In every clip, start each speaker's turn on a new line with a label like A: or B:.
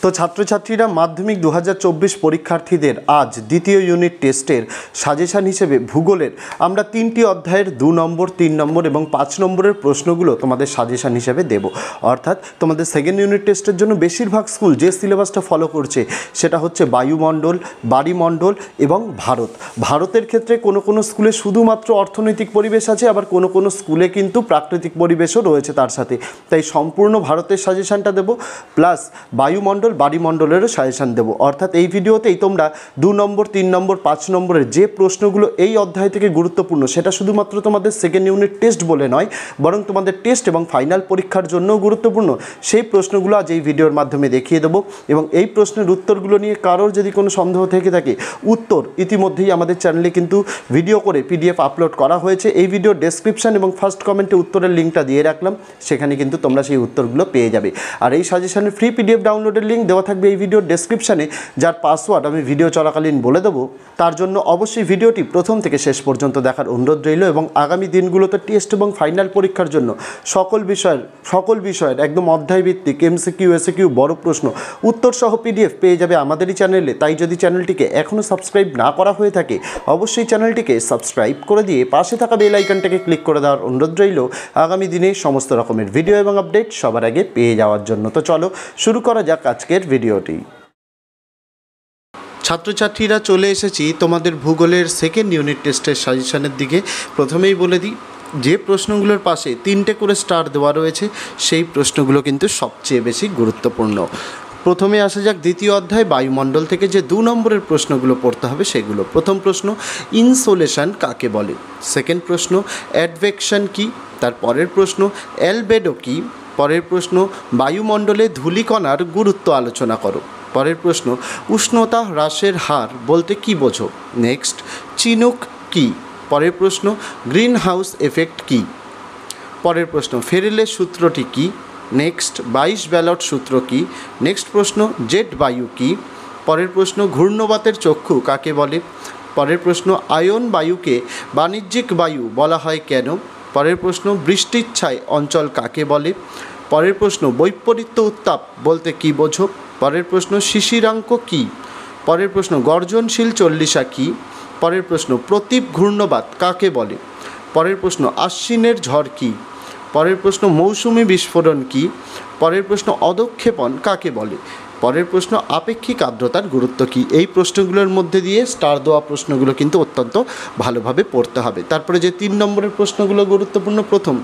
A: তো ছাত্রছাত্রীরা মাধ্যমিক 2024 পরীক্ষার্থীদের আজ দ্বিতীয় ইউনিট টেস্টের সাজেশন হিসেবে ভূগোলের আমরা 3টি অধ্যায়ের 2 নম্বর 3 নম্বর এবং 5 নম্বরের প্রশ্নগুলো তোমাদের সাজেশন হিসেবে দেব। অর্থাৎ তোমাদের সেকেন্ড ইউনিট টেস্টের জন্য বেশিরভাগ স্কুল যে সিলেবাসটা ফলো করছে সেটা হচ্ছে বায়ুমণ্ডল, বাড়িমণ্ডল এবং ভারতের ক্ষেত্রে কোনো স্কুলে শুধুমাত্র অর্থনৈতিক পরিবেশ আছে, আবার কোনো স্কুলে কিন্তু প্রাকৃতিক পরিবেশও রয়েছে তার সাথে। তাই সম্পূর্ণ ভারতের সাজেশনটা দেব, প্লাস বায়ুমণ্ডল বাড়িমণ্ডলেরও সাজেশন দেব। অর্থাৎ এই ভিডিওতেই তোমরা 2 নম্বর 3 নম্বর 5 নম্বরের যে প্রশ্নগুলো এই অধ্যায় থেকে গুরুত্বপূর্ণ, সেটা শুধুমাত্র তোমাদের সেকেন্ড ইউনিট টেস্ট বলে নয়, বরং তোমাদের টেস্ট এবং ফাইনাল পরীক্ষার জন্যও গুরুত্বপূর্ণ, সেই প্রশ্নগুলো আজ এই ভিডিওর মাধ্যমে দেখিয়ে দেবো। এবং এই প্রশ্নের উত্তরগুলো নিয়ে কারোর যদি কোনো সন্দেহ থেকে থাকে, উত্তর ইতিমধ্যেই আমাদের চ্যানেলে কিন্তু ভিডিও করে PDF আপলোড করা হয়েছে। এই ভিডিওর ডেসক্রিপশন এবং ফার্স্ট কমেন্টে উত্তরের লিঙ্কটা দিয়ে রাখলাম, সেখানে কিন্তু তোমরা সেই উত্তরগুলো পেয়ে যাবে। আর এই সাজেশনের ফ্রি PDF ডাউনলোডের লিঙ্ক দেওয়া থাকবে এই ভিডিওর ডেসক্রিপশানে, যার পাসওয়ার্ড আমি ভিডিও চলাকালীন বলে দেবো। তার জন্য অবশ্যই ভিডিওটি প্রথম থেকে শেষ পর্যন্ত দেখার অনুরোধ রইল। এবং আগামী দিনগুলোতে টেস্ট এবং ফাইনাল পরীক্ষার জন্য সকল বিষয়ের একদম অধ্যায়ভিত্তিক MCQ SAQ বড় প্রশ্ন উত্তর সহ PDF পেয়ে যাবে আমাদেরই চ্যানেলে। তাই যদি চ্যানেলটিকে এখনও সাবস্ক্রাইব না করা হয়ে থাকে, অবশ্যই চ্যানেলটিকে সাবস্ক্রাইব করে দিয়ে পাশে থাকা বেল আইকনটাকে ক্লিক করে দেওয়ার অনুরোধ রইল আগামী দিনে সমস্ত রকমের ভিডিও এবং আপডেট সবার আগে পেয়ে যাওয়ার জন্য। তো চলো শুরু করা যাক আজকের ভিডিওটি। ছাত্রছাত্রীরা চলে এসেছি তোমাদের ভূগোলের সেকেন্ড ইউনিট টেস্টের সাজেশনের দিকে। প্রথমেই বলে দিই, যে প্রশ্নগুলোর পাশে 3টে করে স্টার দেওয়া রয়েছে সেই প্রশ্নগুলো কিন্তু সবচেয়ে বেশি গুরুত্বপূর্ণ। প্রথমে আসা যাক দ্বিতীয় অধ্যায় বায়ুমণ্ডল থেকে যে 2 নম্বরের প্রশ্নগুলো পড়তে হবে সেগুলো। প্রথম প্রশ্ন, ইনসোলেশন কাকে বলে? সেকেন্ড প্রশ্ন, অ্যাডভেকশন কী? তার পরের প্রশ্ন, অ্যালবেডো কী? পরের প্রশ্ন, বায়ুমণ্ডলে ধূলিকণার গুরুত্ব আলোচনা করো। পরের প্রশ্ন, উষ্ণতা হ্রাসের হার বলতে কী বোঝো? নেক্সট, চিনুক কী? পরের প্রশ্ন, গ্রিন হাউস এফেক্ট কী? পরের প্রশ্ন, ফেরেলের সূত্রটি কী? নেক্সট, 22 ব্যালট সূত্র কী? নেক্সট প্রশ্ন, জেট বায়ু কী? পরের প্রশ্ন, ঘূর্ণবাতের চক্ষু কাকে বলে? পরের প্রশ্ন, আয়ন বায়ুকে বাণিজ্যিক বায়ু বলা হয় কেন? পরের প্রশ্ন, বৃষ্টিচ্ছায় অঞ্চল কাকে বলে? পরের প্রশ্ন, বৈপরীত্য উত্তাপ বলতে কী বোঝো? পরের প্রশ্ন, শিশিরাঙ্ক কী? পরের প্রশ্ন, গর্জনশীল চল্লিশা কী? পরের প্রশ্ন, প্রতীপ ঘূর্ণবাত কাকে বলে? পরের প্রশ্ন, আশ্বিনের ঝড় কী? পরের প্রশ্ন, মৌসুমি বিস্ফোরণ কী? পরের প্রশ্ন, অধক্ষেপণ কাকে বলে? পরের প্রশ্ন, আপেক্ষিক আর্দ্রতার গুরুত্ব কী? এই প্রশ্নগুলোর মধ্যে দিয়ে স্টার দেওয়া প্রশ্নগুলো কিন্তু অত্যন্ত ভালোভাবে পড়তে হবে। তারপরে যে 3 নম্বরের প্রশ্নগুলো গুরুত্বপূর্ণ। প্রথম,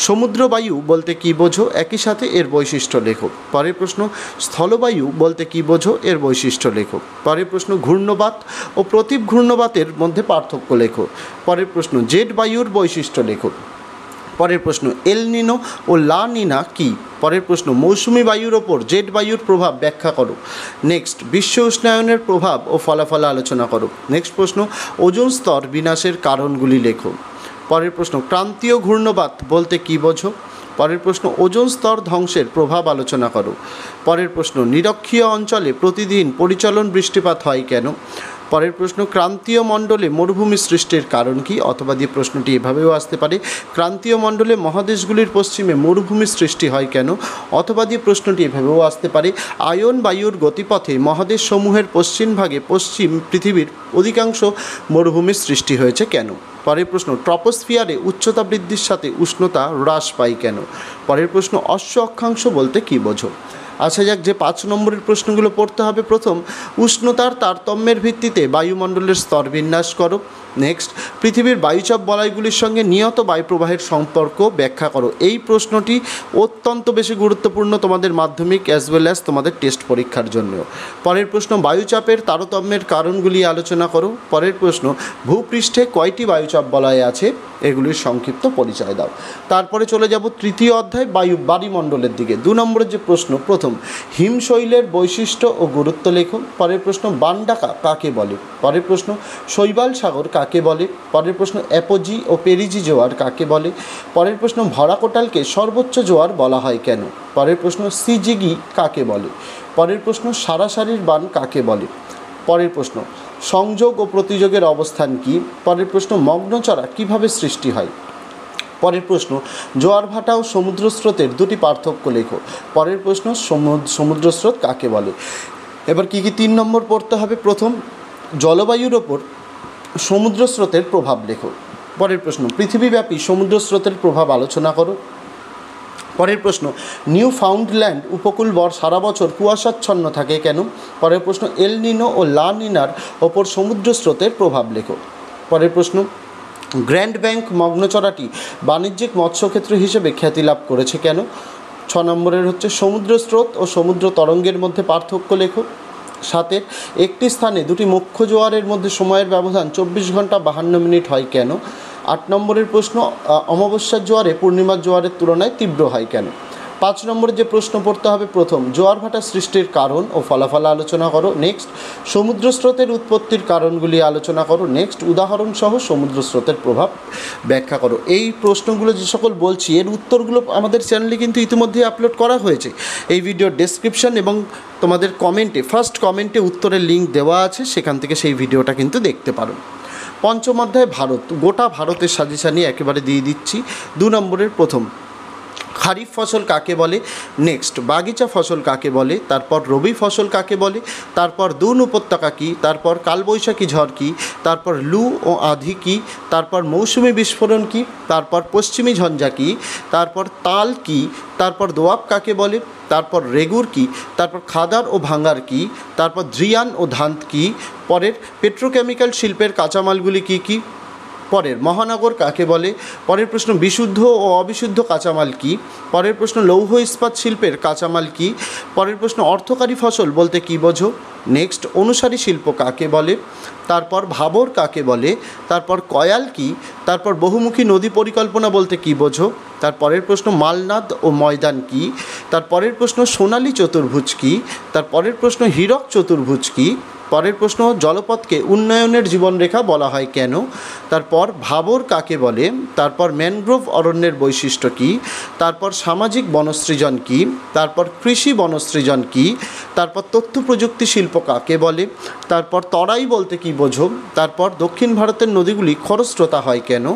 A: সমুদ্রবায়ু বলতে কী বোঝো? একই সাথে এর বৈশিষ্ট্য লেখো। পরের প্রশ্ন, স্থলবায়ু বলতে কী বোঝো? এর বৈশিষ্ট্য লেখো। পরের প্রশ্ন, ঘূর্ণবাত ও প্রতীপ ঘূর্ণবাতের মধ্যে পার্থক্য লেখো। পরের প্রশ্ন, জেট বায়ুর বৈশিষ্ট্য লেখো। পরের প্রশ্ন, এল নিনো ও লা নিনা কী? পরের প্রশ্ন, মৌসুমি বায়ুর ওপর জেট বায়ুর প্রভাব ব্যাখ্যা করো। নেক্সট, বিশ্ব উষ্ণায়নের প্রভাব ও ফলাফল আলোচনা করো। নেক্সট প্রশ্ন, ওজোন স্তর বিনাশের কারণগুলি লেখো। পরের প্রশ্ন, ক্রান্তীয় ঘূর্ণবাত বলতে কী বোঝো? পরের প্রশ্ন, ওজোন স্তর ধ্বংসের প্রভাব আলোচনা করো। পরের প্রশ্ন, নিরক্ষীয় অঞ্চলে প্রতিদিন পরিচলন বৃষ্টিপাত হয় কেন? পরের প্রশ্ন, ক্রান্তীয় মণ্ডলে মরুভূমি সৃষ্টির কারণ কী? অথবা দিয়ে প্রশ্নটি এভাবেও আসতে পারে, ক্রান্তীয় মণ্ডলে মহাদেশগুলির পশ্চিমে মরুভূমি সৃষ্টি হয় কেন? অথবা দিয়ে প্রশ্নটি এভাবেও আসতে পারে, আয়ন বায়ুর গতিপথে মহাদেশসমূহের পশ্চিম ভাগে পশ্চিম পৃথিবীর অধিকাংশ মরুভূমির সৃষ্টি হয়েছে কেন? পরের প্রশ্ন, ট্রপোস্ফিয়ারে উচ্চতা বৃদ্ধির সাথে উষ্ণতা হ্রাস পায় কেন? পরের প্রশ্ন, অশ্ব অক্ষাংশ বলতে কী বোঝো? আসা যাক যে 5 নম্বরের প্রশ্নগুলো পড়তে হবে। প্রথম, উষ্ণতার তারতম্যের ভিত্তিতে বায়ুমণ্ডলের স্তর বিন্যাস করো। নেক্সট, পৃথিবীর বায়ুচাপ বলয়গুলির সঙ্গে নিয়ত বায়ুপ্রবাহের সম্পর্ক ব্যাখ্যা করো। এই প্রশ্নটি অত্যন্ত বেশি গুরুত্বপূর্ণ তোমাদের মাধ্যমিক অ্যাজ ওয়েল অ্যাজ তোমাদের টেস্ট পরীক্ষার জন্য। পরের প্রশ্ন, বায়ুচাপের তারতম্যের কারণগুলি আলোচনা করো। পরের প্রশ্ন, ভূপৃষ্ঠে কয়টি বায়ুচাপ বলয় আছে? এগুলির সংক্ষিপ্ত পরিচয় দাও। তারপরে চলে যাব তৃতীয় অধ্যায় বায়ুমণ্ডলের দিকে। 2 নম্বরের যে প্রশ্ন, প্রথম, হিমশৈলের বৈশিষ্ট্য ও গুরুত্ব লেখো। পরের প্রশ্ন, বানডাকা কাকে বলে? পরের প্রশ্ন, শৈবাল সাগর কাকে বলে? পরের প্রশ্ন, অ্যাপোজি ও পেরিজি জোয়ার কাকে বলে? পরের প্রশ্ন, ভরা কোটালকে সর্বোচ্চ জোয়ার বলা হয় কেন? পরের প্রশ্ন, সিজিগি কাকে বলে? পরের প্রশ্ন, সারাসারির বান কাকে বলে? পরের প্রশ্ন, সংযোগ ও প্রতিযোগের অবস্থান কী? পরের প্রশ্ন, মগ্নচড়া কীভাবে সৃষ্টি হয়? পরের প্রশ্ন, জোয়ার ভাটা ও সমুদ্র স্রোতের দুটি পার্থক্য লেখো। পরের প্রশ্ন, সমুদ্র স্রোত কাকে বলে। এবার কী কী 3 নম্বর পড়তে হবে। প্রথম, জলবায়ুর ওপর সমুদ্র স্রোতের প্রভাব লেখো। পরের প্রশ্ন, পৃথিবীব্যাপী সমুদ্র স্রোতের প্রভাব আলোচনা করো। পরের প্রশ্ন, নিউ ফাউন্ডল্যান্ড উপকূল সারা বছর কুয়াশাচ্ছন্ন থাকে কেন। পরের প্রশ্ন, এল নিনো ও লা নিনার ওপর সমুদ্র স্রোতের প্রভাব লেখো। পরের প্রশ্ন, গ্র্যান্ড ব্যাংক মগ্নচড়াটি বাণিজ্যিক মৎস্যক্ষেত্র হিসেবে খ্যাতি লাভ করেছে কেন। 6 নম্বরের হচ্ছে সমুদ্র স্রোত ও সমুদ্র তরঙ্গের মধ্যে পার্থক্য লেখো। 7, একটি স্থানে দুটি মুখ্য জোয়ারের মধ্যে সময়ের ব্যবধান 24 ঘন্টা 52 মিনিট হয় কেন। 8 নম্বরের প্রশ্ন, অমাবস্যার জোয়ারে পূর্ণিমার জোয়ারের তুলনায় তীব্র হয় কেন। 5 নম্বরে যে প্রশ্ন পড়তে হবে, প্রথম, জোয়ার ভাটা সৃষ্টির কারণ ও ফলাফল আলোচনা করো। নেক্সট, সমুদ্র স্রোতের উৎপত্তির কারণগুলি আলোচনা করো। নেক্সট, উদাহরণসহ সমুদ্র স্রোতের প্রভাব ব্যাখ্যা করো। এই প্রশ্নগুলো যে সকল বলছি, এর উত্তরগুলো আমাদের চ্যানেলে কিন্তু ইতিমধ্যেই আপলোড করা হয়েছে। এই ভিডিওর ডেসক্রিপশন এবং তোমাদের কমেন্টে, ফার্স্ট কমেন্টে উত্তরের লিঙ্ক দেওয়া আছে, সেখান থেকে সেই ভিডিওটা কিন্তু দেখতে পারো। পঞ্চম অধ্যায় ভারত, গোটা ভারতের সাজেশানি একেবারে দিয়ে দিচ্ছি। 2 নম্বরের প্রথম, খারিফ ফসল কাকে বলে। নেক্সট, বাগিচা ফসল কাকে বলে। তারপর রবি ফসল কাকে বলে। তারপর দুন উপত্যকা কী। তারপর কালবৈশাখী ঝড় কী। তারপর লু ও আঁধি কী। তারপর মৌসুমি বিস্ফোরণ কী। তারপর পশ্চিমী ঝঞ্ঝা কী। তারপর তাল কী। তারপর দোয়াব কাকে বলে। তারপর রেগুর কী। তারপর খাদার ও ভাঙ্গার কী। তারপর দ্রিয়ান ও ধান্ত কী। পরের, পেট্রোকেমিক্যাল শিল্পের কাঁচামালগুলি কী কী। পরের, মহানগর কাকে বলে। পরের প্রশ্ন, বিশুদ্ধ ও অবিশুদ্ধ কাঁচামাল কী। পরের প্রশ্ন, লৌহ ইস্পাত শিল্পের কাঁচামাল কী। পরের প্রশ্ন, অর্থকারী ফসল বলতে কী বোঝো। নেক্সট, অনুসারী শিল্প কাকে বলে। তারপর ভাবর কাকে বলে। তারপর কয়াল কী। তারপর বহুমুখী নদী পরিকল্পনা বলতে কী বোঝো। তারপরের প্রশ্ন, মালনাদ ও ময়দান কী। তারপরের প্রশ্ন, সোনালী চতুর্ভুজ কী। তারপরের প্রশ্ন, হীরক চতুর্ভুজ কী। পরের প্রশ্ন, জলপথকে উন্নয়নের জীবনরেখা বলা হয় কেন। তারপর ভাবর কাকে বলে। তারপর ম্যানগ্রোভ অরণ্যের বৈশিষ্ট্য কী। তারপর সামাজিক বনসৃজন কী। তারপর কৃষি বনসৃজন কী। তারপর তথ্য প্রযুক্তি শিল্প কাকে বলে। তারপর তরাই বলতে কী বোঝো। তারপর দক্ষিণ ভারতের নদীগুলি খরস্রোতা হয় কেন।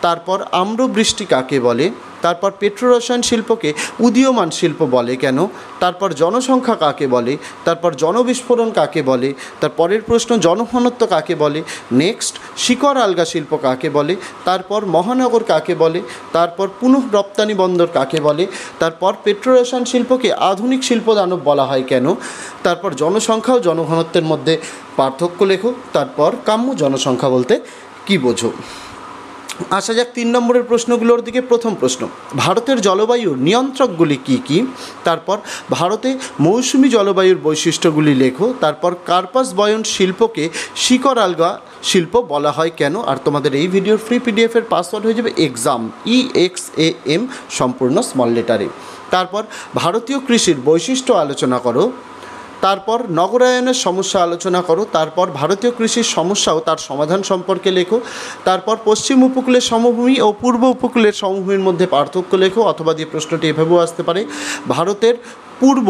A: তারপর আম্রবৃষ্টি কাকে বলে। তারপর পেট্রোরসায়ন শিল্পকে উদীয়মান শিল্প বলে কেন। তারপর জনসংখ্যা কাকে বলে। তারপর জনবিস্ফোরণ কাকে বলে। তারপরের প্রশ্ন, জনঘনত্ব কাকে বলে। নেক্সট, শিকড় আলগা শিল্প কাকে বলে। তারপর মহানগর কাকে বলে। তারপর পুনঃ রপ্তানি বন্দর কাকে বলে। তারপর পেট্রোরসায়ন শিল্পকে আধুনিক শিল্পদানব বলা হয় কেন। তারপর জনসংখ্যা ও জনঘনত্বের মধ্যে পার্থক্য লেখো। তারপর কাম্য জনসংখ্যা বলতে কী বোঝো। আসা যাক 3 নম্বরের প্রশ্নগুলোর দিকে। প্রথম প্রশ্ন, ভারতের জলবায়ুর নিয়ন্ত্রকগুলি কী কী। তারপর ভারতে মৌসুমি জলবায়ুর বৈশিষ্ট্যগুলি লেখো। তারপর কার্পাস বয়ন শিল্পকে শিকড় আলগা শিল্প বলা হয় কেন। আর তোমাদের এই ভিডিওর ফ্রি পিডিএফের পাসওয়ার্ড হয়ে যাবে এক্সাম, EXAM, সম্পূর্ণ স্মল লেটারে। তারপর ভারতীয় কৃষির বৈশিষ্ট্য আলোচনা করো। তারপর নগরায়নের সমস্যা আলোচনা করো। তারপর ভারতীয় কৃষির সমস্যা ও তার সমাধান সম্পর্কে লেখো। তারপর পশ্চিম উপকূলের সমভূমি ও পূর্ব উপকূলের সমভূমির মধ্যে পার্থক্য লেখো। অথবা দিয়ে প্রশ্নটি এভাবেও আসতে পারে, ভারতের পূর্ব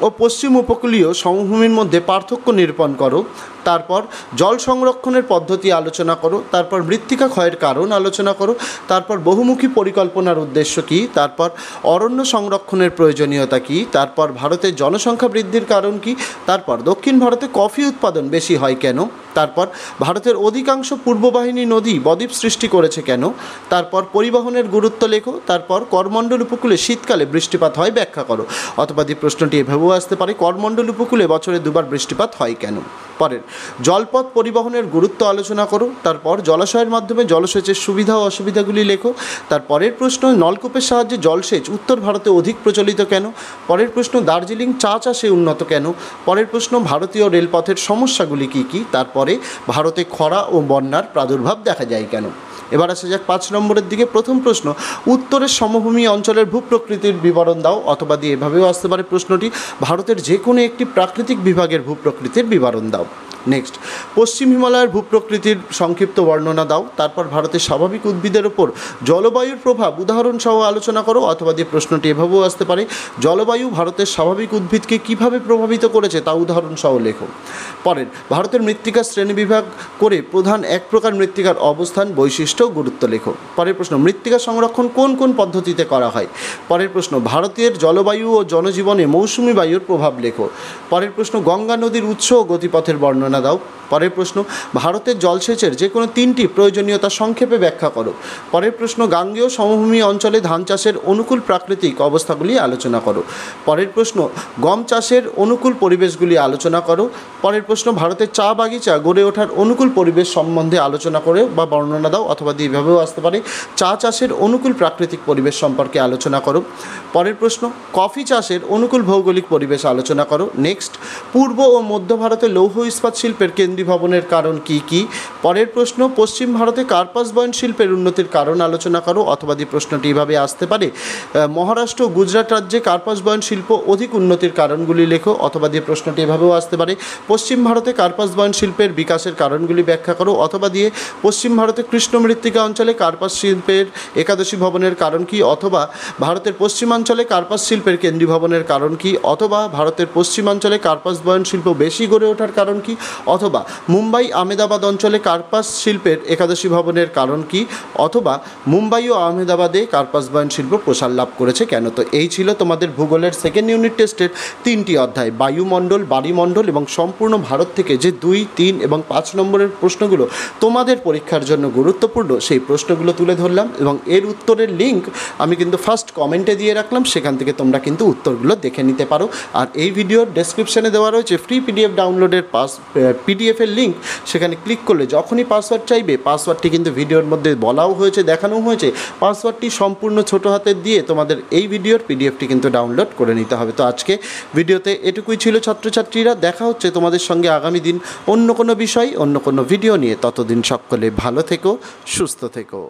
A: ও পশ্চিম উপকূলীয় সমভূমির মধ্যে পার্থক্য নিরূপণ করো। তারপর জল সংরক্ষণের পদ্ধতি আলোচনা করো। তারপর মৃত্তিকা ক্ষয়ের কারণ আলোচনা করো। তারপর বহুমুখী পরিকল্পনার উদ্দেশ্য কী। তারপর অরণ্য সংরক্ষণের প্রয়োজনীয়তা কী। তারপর ভারতের জনসংখ্যা বৃদ্ধির কারণ কী। তারপর দক্ষিণ ভারতে কফি উৎপাদন বেশি হয় কেন। তারপর ভারতের অধিকাংশ পূর্ববাহিনী নদী বদ্বীপ সৃষ্টি করেছে কেন। তারপর পরিবহনের গুরুত্ব লেখো। তারপর করমণ্ডল উপকূলে শীতকালে বৃষ্টিপাত হয় ব্যাখ্যা করো। অথবা দিয়ে প্রশ্নটি এভাবেও আসতে পারে, করমণ্ডল উপকূলে বছরে 2 বার বৃষ্টিপাত হয় কেন। পরের, জলপথ পরিবহনের গুরুত্ব আলোচনা করো। তারপর জলাশয়ের মাধ্যমে জলসেচের সুবিধা ও অসুবিধাগুলি লেখো। তারপরের প্রশ্ন, নলকূপের সাহায্যে জলসেচ উত্তর ভারতে অধিক প্রচলিত কেন। পরের প্রশ্ন, দার্জিলিং চা চাষে উন্নত কেন। পরের প্রশ্ন, ভারতীয় রেলপথের সমস্যাগুলি কী কী। তারপরে ভারতে খরা ও বন্যার প্রাদুর্ভাব দেখা যায় কেন। এবার আসা যাক 5 নম্বরের দিকে। প্রথম প্রশ্ন, উত্তরের সমভূমি অঞ্চলের ভূপ্রকৃতির বিবরণ দাও। অথবা দিয়ে এভাবেও আসতে পারে প্রশ্নটি, ভারতের যে কোনো একটি প্রাকৃতিক বিভাগের ভূপ্রকৃতির বিবরণ দাও। নেক্সট, পশ্চিম হিমালয়ের ভূপ্রকৃতির সংক্ষিপ্ত বর্ণনা দাও। তারপর ভারতের স্বাভাবিক উদ্ভিদের ওপর জলবায়ুর প্রভাব উদাহরণ সহ আলোচনা করো, অথবা দিয়ে প্রশ্নটি এভাবেও আসতে পারে, জলবায়ু ভারতের স্বাভাবিক উদ্ভিদকে কিভাবে প্রভাবিত করেছে তা উদাহরণ সহ লেখো। পরের, ভারতের মৃত্তিকার শ্রেণীবিভাগ করে প্রধান এক প্রকার মৃত্তিকার অবস্থান, বৈশিষ্ট্য, গুরুত্ব লেখো। পরের প্রশ্ন, মৃত্তিকা সংরক্ষণ কোন কোন পদ্ধতিতে করা হয়? পরের প্রশ্ন, ভারতের জলবায়ু ও জনজীবনে মৌসুমি বায়ুর প্রভাব লেখো। পরের প্রশ্ন, গঙ্গা নদীর উৎস ও গতিপথের বর্ণনা দাও। পরের প্রশ্ন, ভারতের জলসেচের যে কোনো তিনটি প্রয়োজনীয়তা সংক্ষেপে ব্যাখ্যা করো। পরের প্রশ্ন, গাঙ্গেয় সমভূমি অঞ্চলে ধান চাষের অনুকূল প্রাকৃতিক অবস্থাগুলি আলোচনা করো। পরের প্রশ্ন, গম চাষের অনুকূল পরিবেশগুলি আলোচনা করো। পরের প্রশ্ন, ভারতের চা বাগিচা গড়ে ওঠার অনুকূল পরিবেশ সম্বন্ধে আলোচনা করে বা বর্ণনা দাও, অথবা এইভাবেও আসতে পারে, চা চাষের অনুকূল প্রাকৃতিক পরিবেশ সম্পর্কে আলোচনা করো। পরের প্রশ্ন, কফি চাষের অনুকূল ভৌগোলিক পরিবেশ আলোচনা করো। নেক্সট, পূর্ব ও মধ্য ভারতে লৌহ ইস্পাত শিল্পের কেন্দ্রীভবনের কারণ কী কী? পরের প্রশ্ন, পশ্চিম ভারতে কার্পাস বয়ন শিল্পের উন্নতির কারণ আলোচনা করো, অথবা প্রশ্নটি এভাবে আসতে পারে, মহারাষ্ট্র ও গুজরাট রাজ্যে কার্পাস বয়ন শিল্প অধিক উন্নতির কারণগুলি লেখো, অথবা প্রশ্নটি এভাবেও আসতে পারে, পশ্চিম ভারতে কার্পাস বয়ন শিল্পের বিকাশের কারণগুলি ব্যাখ্যা করো, অথবা পশ্চিম ভারতে কৃষ্ণ মৃত্তিকা অঞ্চলে কার্পাস শিল্পের একাদশী ভবনের কারণ কী, অথবা ভারতের পশ্চিমাঞ্চলে কার্পাস শিল্পের কেন্দ্রীয় ভবনের কারণ কী, অথবা ভারতের পশ্চিমাঞ্চলে কার্পাস বয়ন শিল্প বেশি গড়ে ওঠার কারণ কী, অথবা মুম্বাই আহমেদাবাদ অঞ্চলে কার্পাস শিল্পের একাদশী ভবনের কারণ কী, অথবা মুম্বাই ও আহমেদাবাদে কার্পাস বয়ন শিল্প প্রসার লাভ করেছে কেন? তো এই ছিল তোমাদের ভূগোলের সেকেন্ড ইউনিট টেস্টের তিনটি অধ্যায়, বায়ুমণ্ডল, বাড়িমণ্ডল এবং সম্পূর্ণ ভারত থেকে যে 2, 3 এবং 5 নম্বরের প্রশ্নগুলো তোমাদের পরীক্ষার জন্য গুরুত্বপূর্ণ সেই প্রশ্নগুলো তুলে ধরলাম, এবং এর উত্তরের লিঙ্ক আমি কিন্তু ফার্স্ট কমেন্টে দিয়ে রাখলাম, সেখান থেকে তোমরা কিন্তু উত্তরগুলো দেখে নিতে পারো। আর এই ভিডিওর ডেসক্রিপশানে দেওয়া রয়েছে ফ্রি পিডিএফ ডাউনলোডের পিডিএফের লিঙ্ক, সেখানে ক্লিক করলে যখনই পাসওয়ার্ড চাইবে, পাসওয়ার্ডটি কিন্তু ভিডিওর মধ্যে বলাও হয়েছে, দেখানো হয়েছে, পাসওয়ার্ডটি সম্পূর্ণ ছোট হাতের দিয়ে তোমাদের এই ভিডিওর পিডিএফটি কিন্তু ডাউনলোড করে নিতে হবে। তো আজকে ভিডিওতে এটুকুই ছিল ছাত্রছাত্রীরা, দেখা হচ্ছে তোমাদের সঙ্গে আগামী দিন অন্য কোনো বিষয়, অন্য কোনো ভিডিও নিয়ে। ততদিন সকলে ভালো থেকো, সুস্থ থেকো।